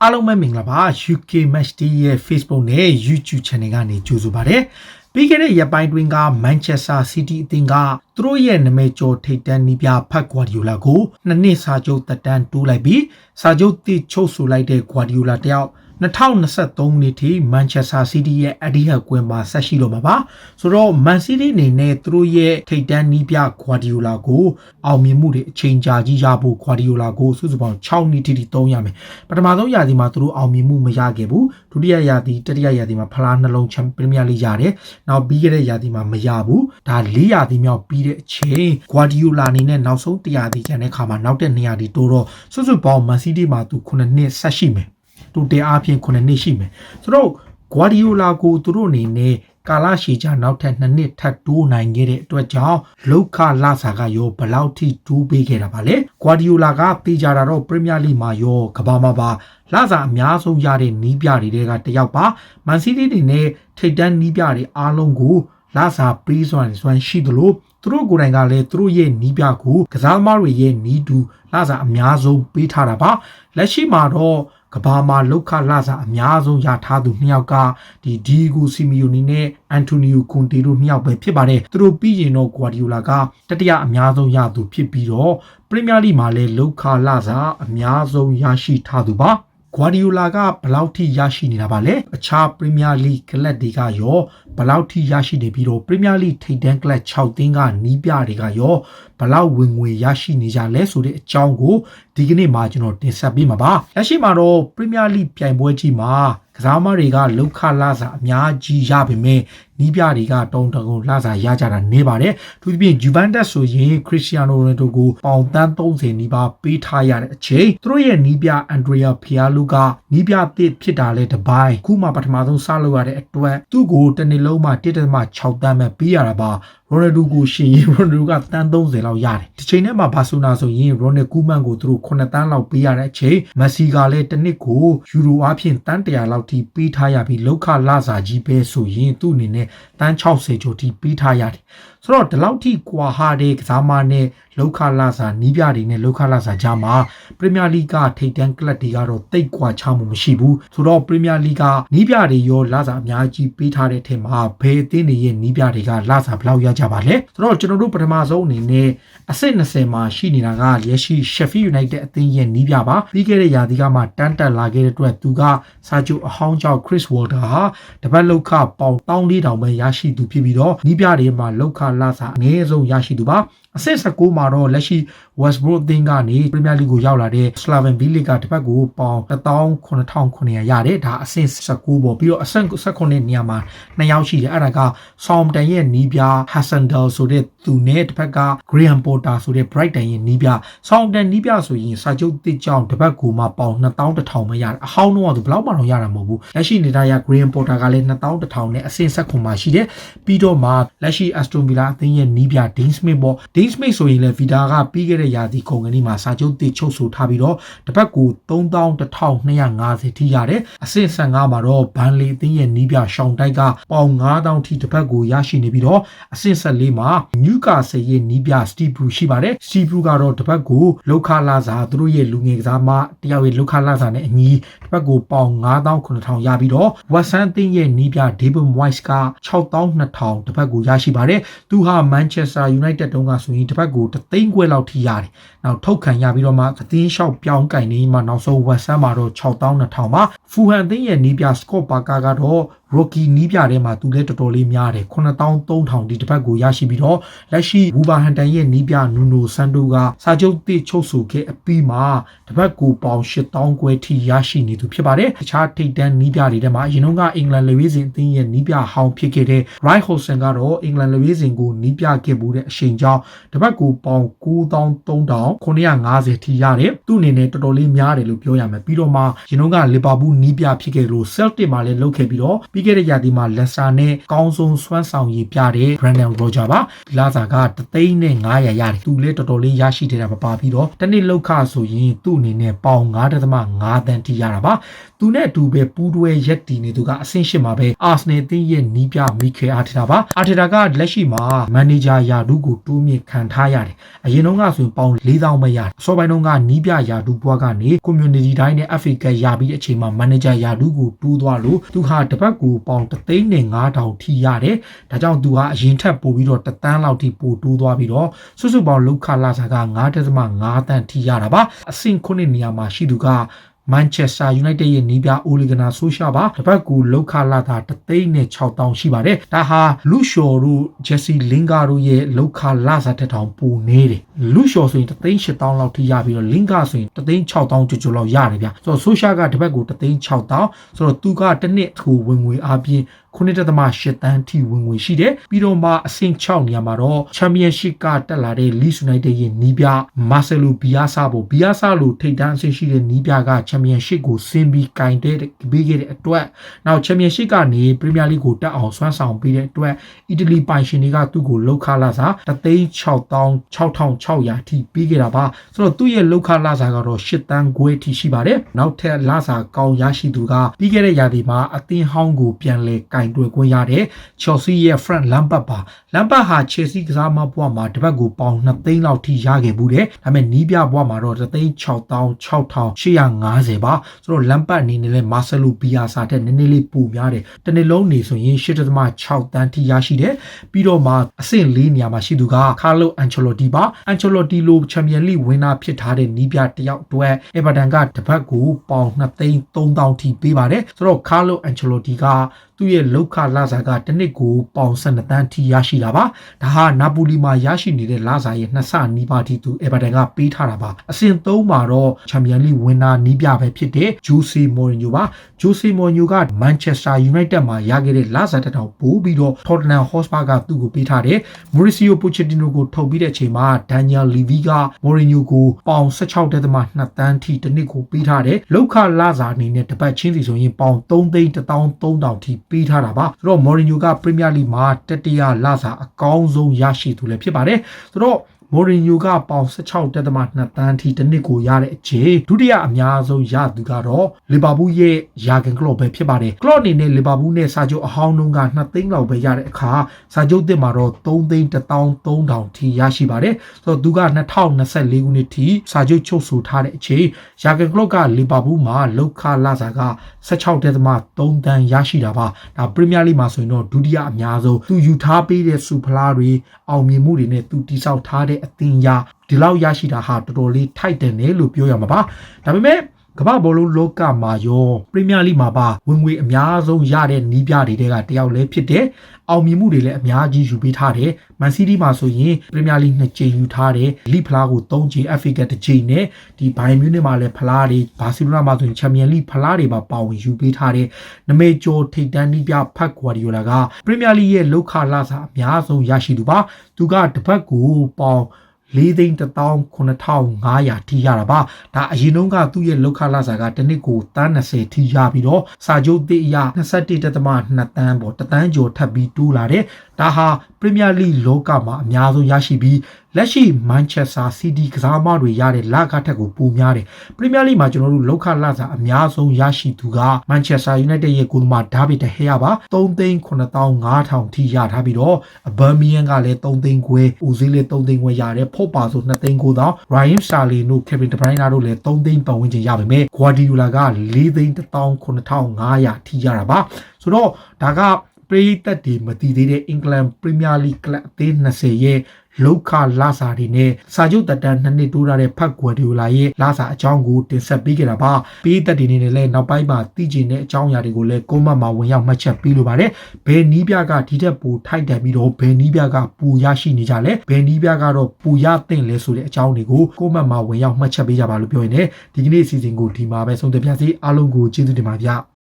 အားလုံးပဲမင်္ဂလာပါ UK Match Day ရဲ့ Facebook နဲ့ YouTube Channel ကနေကြိုဆိုပါရစေ။ပြီးခဲ့တဲ့ရက်ပိုင်းတွင်က Manchester City အသင်းကသူတို့ရဲ့နာမည်ကျော်ထိပ်တန်းနီးပြဖတ်ဂွာဒီယိုလာကို2နှစ်စာချုပ်သက်တမ်းတိုးလိုက်ပြီးစာချုပ်သစ်ချုပ်ဆိုလိုက်တဲ့ဂွာဒီယိုလာတယောက်2023နှစ်ထိ Manchester City ရဲ့အဒီဟက်ကွင်းမှာဆက်ရှိတော့မှာပါဆိုတော့ Man City အနေနဲ့သူတို့ရဲ့ထိပ်တန်းနီးပြဂွာဒီယိုလာကိုအောင်မြင်မှုတွေအချိန်ကြာကြီးရဖို့ဂွာဒီယိုလာကိုစုစုပေါင်း6နှစ်ထိသုံးရမယ်ပထမဆုံးရာသီမှာသူတို့အောင်မြင်မှုမရခဲ့ဘူးဒုတိယရာသီတတိယရာသီမှာဖလားနှလုံးချန်ပီယံလိရတယ်နောက်ပြီးခဲ့တဲ့ရာသီမှာမရဘူးဒါ4ရာသီမြောက်ပြီးတဲ့အချိန်ဂွာဒီယိုလာအနေနဲ့နောက်ဆုံး1ရာသီကျန်တဲ့ခါမှာနောက်တဲ့2ရာသီတိုးတော့စုစုပေါင်း Man City မှာသူ9နှစ်ဆက်ရှိမယ်တူတဲအားဖြင့်9နှစ်ရှိမယ်ဆိုတော့ဂွာဒီယိုလာကိုသူတို့အနေနဲ့ကာလရှည်ကြာနောက်ထပ်2နှစ်ထပ်တိုးနိုင်ခဲ့တဲ့အတွက်ကြောင့်လောက်ခလာစာကရောဘလောက်ထိတိုးပေးခဲ့တာပါလဲဂွာဒီယိုလာကတေချာတာတော့ပရီးမီးယားလိမှာရောကမ္ဘာမှာပါလာစာအများဆုံးရတဲ့နီးပြတွေကတယောက်ပါမန်စီးတီးတွေနဲ့ထိပ်တန်းနီးပြတွေအားလုံးကိုလာစာပေးစွမ်းရှိသလိုသူတို့ကိုယ်တိုင်ကလည်းသူတို့ရဲ့နီးပြကိုကစားသမားတွေရဲ့နီးတူလာစာအများဆုံးပေးထားတာပါလက်ရှိမှာတော့ကဘာမှာလောက်ခလာစာအများဆုံးရထားသူ2ယောက်ကဒီဒီဂိုစီမီယိုနီနဲ့အန်တိုနီယိုကွန်တေတို့2ယောက်ပဲဖြစ်ပါတယ်သူတို့ပြီးရင်တော့ဂွာဒီယိုလာကတတိယအများဆုံးရသူဖြစ်ပြီးတော့ပရီးမီးယားလိမှာလည်းလောက်ခလာစာအများဆုံးရရှိထားသူပါဂွာဒီယိုလာကဘလောက်ထိရရှိနေတာပါလဲအခြားပရီးမီးယားလိကလပ်တွေကရောဘလောက်ထိရရှိနေပြီးတော့ပရီးမီးယားလိထိပ်တန်းကလပ်6သင်းကနီးပြတွေကရောဘလောက်ဝင်ငွေရရှိနေကြလဲဆိုတဲ့အကြောင်းကိုဒီကနေ့မှာကျွန်တော်တင်ဆက်ပေးမှာပါလက်ရှိမှာတော့ပရီးမီးယားလိပြိုင်ပွဲကြီးမှာကစားသမားတွေကလောက်ခလာစာအများကြီးရပေမဲ့နီးပြတွေကတုံတကုံလာစာရကြတာနေပါတယ်သူပြင် Juventus ဆိုရင်ခရစ္စတီယာနိုရိုနယ်ဒိုကိုပေါင်တန်း30နီးပါးပေးထားရတဲ့အချိန်သူတို့ရဲ့နီးပြအန်ဒရီယာဖီယာလူကနီးပြသစ်ဖြစ်တာလဲတပိုင်းခုမှပထမဆုံးစလုပ်ရတဲ့အတွက်သူ့ကိုတစ်နေ့လုံးမှာ1.6တန်းပဲပေးရတာပါရိုနယ်ဒိုကိုရှင်ရင်ရိုနယ်ဒိုကတန်း30လောက်ရတယ်ဒီချိန်ထဲမှာဘာဆိုနာဆိုရင်ရိုနယ်ကူးမန်ကိုသူတို့9တန်းလောက်ပေးရတဲ့အချိန်မက်ဆီကလည်းတစ်နှစ်ကိုယူရိုအဖြစ်တန်း100လောက်ထိပေးထားရပြီးလောက်ခလာစာကြီးပဲဆိုရင်သူ့အနေနဲ့တန်း60ကျော်ထိပေးထားရတယ်ဆိုတော့ဒီလောက်ထိကွာဟာတဲ့ကစားမနဲ့လောက်ခလာစာနီးပြတွေနဲ့လောက်ခလာစာကြားမှာပရီးမီးယားလိကထိပ်တန်းကလပ်တွေကတော့တိတ်ကွာချမှုမရှိဘူးဆိုတော့ပရီးမီးယားလိကနီးပြတွေရောလာစာအများကြီးပေးထားတဲ့ထက်မှာဘယ်အသင်းတွေရဲ့နီးပြတွေကလာစာဘယ်လောက်ရကြပါလဲဆိုတော့ကျွန်တော်တို့ပထမဆုံးအနေနဲ့အဆင့်20မှာရှိနေတာကလက်ရှိ Sheffield United အသင်းရဲ့နီးပြပါပြီးခဲ့တဲ့ရာသီကမှတန်းတက်လာခဲ့တဲ့အတွက်သူကစာချုပ်အဟောင်းကြောင့် Chris Wilder ဟာတပတ်လောက်ခပေါင်1400ပဲရရှိသူဖြစ်ပြီးတော့နီးပြတွေမှာလောက်ခလာစာအနည်းဆုံးရရှိသူပါအဆင့်19မှာတော့လက်ရှိ West Brom အသင်းကနေပရီးမီးယားလိကိုရောက်လာတဲ့ Slaven Bilic ကတစ်ပတ်ကိုပေါင်18900ရတယ်ဒါအဆင့်19ပေါ့ပြီးတော့အဆင့်19နေရာမှာ2ယောက်ရှိတယ်အဲ့ဒါက Southampton ရဲ့နီးပြ Hassendal ဆိုတဲ့သူနဲ့တစ်ဖက်က Graham Potter ဆိုတဲ့ Brighton ရဲ့နီးပြ Southampton နီးပြဆိုရင်စာချုပ်တစ်ကြောင်းတစ်ပတ်ကိုမှပေါင်2100ပဲရတယ်အဟောင်းတော့သူဘယ်လောက်မှတော့ရတာမဟုတ်ဘူးလက်ရှိနေတာရ Graham Potter ကလည်း2100နဲ့အဆင့်19မှာရှိတယ်ပြီးတော့မှလက်ရှိ Aston Villa အသင်းရဲ့နီးပြ Dean Smith ပေါ့Dean Smith ဆိုရင်လည်း Vida ကပြီးခဲ့တဲ့ရာသီကုန်ကနေ့မှာစာချုပ်တစ်ချုပ်ဆိုထားပြီးတော့တစ်ပတ်ကို3250ထိရတယ်အဆင့်15မှာတော့ဘန်လီအသင်းရဲ့နီးပြရှောင်းတိုက်ကပေါင်9000ထိတစ်ပတ်ကိုရရှိနေပြီးတော့အဆင့်14မှာ Newcastle ရဲ့နီးပြ Steve Bruce ရှိပါတယ် Steve Bruce ကတော့တစ်ပတ်ကိုလောက်ခလာစာသူတို့ရဲ့လူငယ်ကစားမတယောက်ရဲ့လောက်ခလာစာနဲ့အညီတစ်ပတ်ကိုပေါင်99000ရပြီးတော့ West Ham အသင်းရဲ့နီးပြ David Moyes က62000တစ်ပတ်ကိုရရှိပါတယ်သူဟာ Manchester United တုန်းကဆိုရင်တစ်ပတ်ကို3သိန်းခွဲလောက်ထိရတယ်နောက်ထုတ်ခံရပြီးတော့မှအသင်းလျှောက်ပြောင်းကင်နေမှနောက်ဆုံး West Ham မှာတော့62000ပါ Fulham အသင်းရဲ့နီးပြ Scott Parker ကတော့ Rocky နီးပြထဲမှာသူလည်းတော်တော်လေးများတယ်9300ဒီတစ်ပတ်ကိုရရှိပြီးတော့လက်ရှိ Wolverhampton ရဲ့နီးပြ Nuno Santo ကစာချုပ်တစ်ချုပ်ဆိုခဲ့အပြီးမှာတစ်ပတ်ကိုပေါင်8000ခွဲထိရရှိနေသူဖြစ်ပါတယ်တခြားထိပ်တန်းနီးပြတွေထဲမှာအရင်ကအင်္ဂလန်လေဝေးစဉ်အသင်းရဲ့နီးပြဟောင်းဖြစ်ခဲ့တဲ့ Ryan Hodgson ကတော့အင်္ဂလန်လေဝေးစဉ်ကိုနီးပြခဲ့မှုတဲ့အချိန်ကြောင်းတစ်ပတ်ကိုပေါင်9350ထိရတယ်သူ့အနေနဲ့တော်တော်လေးများတယ်လို့ပြောရမယ်ပြီးတော့မှရင်ကလီဗာပူးနီးပြဖြစ်ခဲ့လို့ Celtic မှာလည်းလုပ်ခဲ့ပြီးတော့ပြီး ပြီးခဲ့တဲ့ရာသီမှာလက်စာနဲ့ကောင်းဆုံးစွမ်းဆောင်ရည်ပြတဲ့ Brandon Roger ပါဒီလာစာက3,900ရတယ်သူလည်းတော်တော်လေးရရှိနေတာမပါပြီးတော့တစ်နှစ်လောက်ခဆိုရင်သူ့အနေနဲ့ပေါင်9.5 သန်းထိရတာပါသူနဲ့အတူပဲပူးတွဲရက်တီနေသူကအဆင့်8မှာပဲအာဆနယ်တင်းရဲ့နီးပြမိခဲအာထေတာပါအာထေတာကလက်ရှိမှာမန်နေဂျာယာဒူးကိုတိုးမြင့်ခံထားရတယ်အရင်တုန်းကဆိုရင်ပေါင်4,000ပဲရတယ်အစောပိုင်းတုန်းကနီးပြယာဒူးဘွားကနေ community တိုင်းနဲ့ Africa ရပြီးတဲ့အချိန်မှာမန်နေဂျာယာဒူးကိုတိုးသွားလို့သူဟာတစ်ပတ်ကိုပေါင်3,500ထိရတယ်ဒါကြောင့်သူဟာအရင်ထက်ပိုပြီးတော့1 သန်းလောက်ထိပိုတိုးသွားပြီးတော့စုစုပေါင်းလောက်ခလာစာက9.5 သန်းထိရတာပါအဆင့်9နေရာမှာရှိသူကManchester United ရဲ့နီးပြအိုလီဂနာဆိုရှာပါတစ်ပတ်ကူလောက်ခလာတာ3,600ရှိပါတယ်ဒါဟာလူရှော်တို့ဂျက်စီလင်ဂါတို့ရဲ့လောက်ခလာစာတက်တောင်ပိုနေတယ်လူရှော်ဆိုရင်3,800လောက်ထိရပြီးတော့လင်ဂါဆိုရင်3,600ကျော်ကျော်လောက်ရတယ်ဗျဆိုတော့ဆိုရှာကတစ်ပတ်ကူ3,600ဆိုတော့သူကတစ်နှစ်ကိုဝင်ငွေအပြင်9.8 သန်းထိဝင်ငွေရှိတယ်ပြီးတော့မှအဆင့်6နေရာမှာတော့ Championship ကတက်လာတဲ့ Leeds United ရဲ့နီးပြ Marcelo Bielsa ပေါ့ Bielsa လို့ထိပ်တန်းအဆင့်ရှိတဲ့နီးပြက Championship ကိုဆင်းပြီးကင်တဲ့ပေးခဲ့တဲ့အတွက်နောက် Championship ကနေ Premier League ကိုတက်အောင်စွမ်းဆောင်ပေးတဲ့အတွက်အီတလီပိုင်ရှင်တွေကသူ့ကိုလောက်ခလာစာ6,600ထိပေးခဲ့တာပါဆိုတော့သူ့ရဲ့လောက်ခလာစာကတော့8 သန်းခွဲထိရှိပါတယ်နောက်ထပ်လာစာကောင်းရရှိသူကပြီးခဲ့တဲ့ရာသီမှာအသင်းဟောင်းကိုပြန်လဲတွေ့ခွင့်ရတဲ့ Chelsea ရဲ့ Frank Lampard ပါ Lampard ဟာ Chelsea ကစားမဘွားမှာတစ်ပတ်ကိုပေါင်2 သိန်းလောက်ထိရခဲ့ဘူးတယ်ဒါပေမဲ့နီးပြဘွားမှာတော့1,600,850ပါဆိုတော့ Lampard အနေနဲ့လည်း Marcelo Bielsa တဲ့နည်းနည်းလေးပိုများတယ်တစ်နေ့လုံးနေဆိုရင်8.6 သန်းထိရရှိတယ်ပြီးတော့မှအဆင့်4နေရာမှာရှိသူက Carlo Ancelotti ပါ Ancelotti လို Champions League ဝင်နာဖြစ်ထားတဲ့နီးပြတစ်ယောက်အတွက် Everton ကတစ်ပတ်ကိုပေါင်2,300,000ထိပေးပါတယ်ဆိုတော့ Carlo Ancelotti ကသူ့ရဲ့လောက်ခလာစာကတစ်နှစ်ကိုပေါင်12 သန်းထိရရှိတာပါဒါဟာနာပူလီမှာရရှိနေတဲ့လာစာရဲ့2ဆနီးပါးထိသူ Everton ကပေးထားတာပါအဆင့်3မှာတော့ Champions League ဝင်နာနီးပြပဲဖြစ်တဲ့ Jose Mourinho ပါ Jose Mourinho က Manchester United မှာရခဲ့တဲ့လာစာတက်တောင်ပို့ပြီးတော့ Tottenham Hotspur ကသူ့ကိုပေးထားတယ် Mauricio Pochettino ကိုထုတ်ပြီးတဲ့အချိန်မှာ Daniel Levy က Mourinho ကိုပေါင်16.2 သန်းထိတစ်နှစ်ကိုပေးထားတယ်လောက်ခလာစာအနေနဲ့တစ်ပတ်ချင်းစီဆိုရင်ပေါင်3,13,000ထိပေးထားတာပါဆိုတော့ Mourinho က Premier League မှာတတိယလစာအကောင်းဆုံးရရှိသူလည်းဖြစ်ပါတယ်ဆိုတော့Mourinho ကပေါင်16.2 သန်းထိတစ်နှစ်ကိုရတဲ့အချိန်ဒုတိယအများဆုံးရသူကတော့လီဗာပူးရဲ့ယာဂန်ကလော့ပဲဖြစ်ပါတယ်ကလော့အနေနဲ့လီဗာပူးနဲ့စာချုပ်အဟောင်းနှုန်းက2 သိန်းလောက်ပဲရတဲ့အခါစာချုပ်သစ်မှာတော့3,13,000ထိရရှိပါတယ်ဆိုတော့သူက2024ခုနှစ်ထိစာချုပ်ချုပ်ဆိုထားတဲ့အချိန်ယာဂန်ကလော့ကလီဗာပူးမှာလောက်ခလာစာက16.3 သန်းရရှိတာပါဒါပရီးမီးယားလိမှာဆိုရင်တော့ဒုတိယအများဆုံးသူယူထားပေးတဲ့စူဖလားတွေအောင်မြင်မှုတွေနဲ့သူတိစောက်ထားတဲ့အသင်းရဒီလောက်ရရှိတာဟာတော်တော်လေးထိုက်တယ်နဲ့လို့ပြောရမှာပါဒါပေမဲ့ကမ္ဘာဘောလုံးလောကမှာရောပရီးမီးယားလိမှာပါဝင်ငွေအများဆုံးရတဲ့နီးပြတွေကတယောက်လည်းဖြစ်တဲ့အောင်မြင်မှုတွေလည်းအများကြီးယူပေးထားတယ်မန်စီးတီးမှာဆိုရင်ပရီးမီးယားလိ2 ကြိမ်ယူထားတယ်လိဖလားကို3 ကြိမ် FA က1 ကြိမ်နဲ့ဒီဘိုင်မြူးနစ်မှာလည်းဖလားတွေဘာစီလိုနာမှာဆိုရင်ချန်ပီယံလိဖလားတွေပါပါဝင်ယူပေးထားတယ်နမေကျော်ထိပ်တန်းနီးပြဖတ်ဂွာဒီယိုလာကပရီးမီးယားလိရဲ့လောက်ခလာစာအများဆုံးရရှိသူပါသူကတစ်ပတ်ကိုပေါင်4,9,500ထိရတာပါဒါအရင်တုန်းကသူ့ရဲ့လောက်ခလာစာကတစ်နှစ်ကိုတန်း20ထိရပြီးတော့စာချုပ်သစ်အရ21.2 သန်းပေါ့တန်းကျော်ထပ်ပြီးတိုးလာတယ်ဒါဟာပရီးမီးယားလိလောကမှာအများဆုံးရရှိပြီးလက်ရှိမန်ချက်စတာစီးတီးကစားသမားတွေရတဲ့လကထက်ကိုပိုများတယ်ပရီးမီးယားလိမှာကျွန်တော်တို့လောက်ခလာစာအများဆုံးရရှိသူကမန်ချက်စတာယူနိုက်တက်ရဲ့ဂိုးသမားဒါဗစ်ဒဟေယာပါ3,9,500ထိရထားပြီးတော့အဘာမီယန်ကလည်း3 သိန်းခွဲအိုဇီးလည်း3 သိန်းခွဲရတယ်ဖော့ပါဆို2 သိန်း9,000ရိုင်မ်စာလီနိုကက်ဗင်ဒဘရိုင်းနာတို့လည်း3 သိန်းပတ်ဝန်းကျင်ရပါမယ်ဂွာဒီယိုလာက4,9,500ထိရတာပါဆိုတော့ဒါကပရိသတ်တွေမတည်သေးတဲ့အင်္ဂလန်ပရီးမီးယားလိကလပ်အသင်း20ရဲ့လောက်ခလာစာတွေနဲ့စာချုပ်တက်တန်း2 နှစ်တိုးထားတဲ့ဖတ်ဂွာဒီယိုလာရဲ့လာစာအကြောင်းကိုတင်ဆက်ပေးခဲ့တာပါပရိသတ်တွေနေနဲ့လည်းနောက်ပိုင်းမှာသိကျင်တဲ့အကြောင်းအရာတွေကိုလည်းကွန်မန့်မှာဝင်ရောက်မှတ်ချက်ပေးလိုပါတယ်ဘယ်နီးပြကဒီထက်ပိုထိုက်တန်ပြီးတော့ဘယ်နီးပြကပူရရှိနေကြလဲဘယ်နီးပြကတော့ပူရသင့်လဲဆိုတဲ့အကြောင်းတွေကိုကွန်မန့်မှာဝင်ရောက်မှတ်ချက်ပေးကြပါလို့ပြောရင်လည်းဒီကနေ့အစီအစဉ်ကိုဒီမှာပဲဆုံးသက်ပြစီအားလုံးကိုကျေးဇူးတင်ပါဗျာ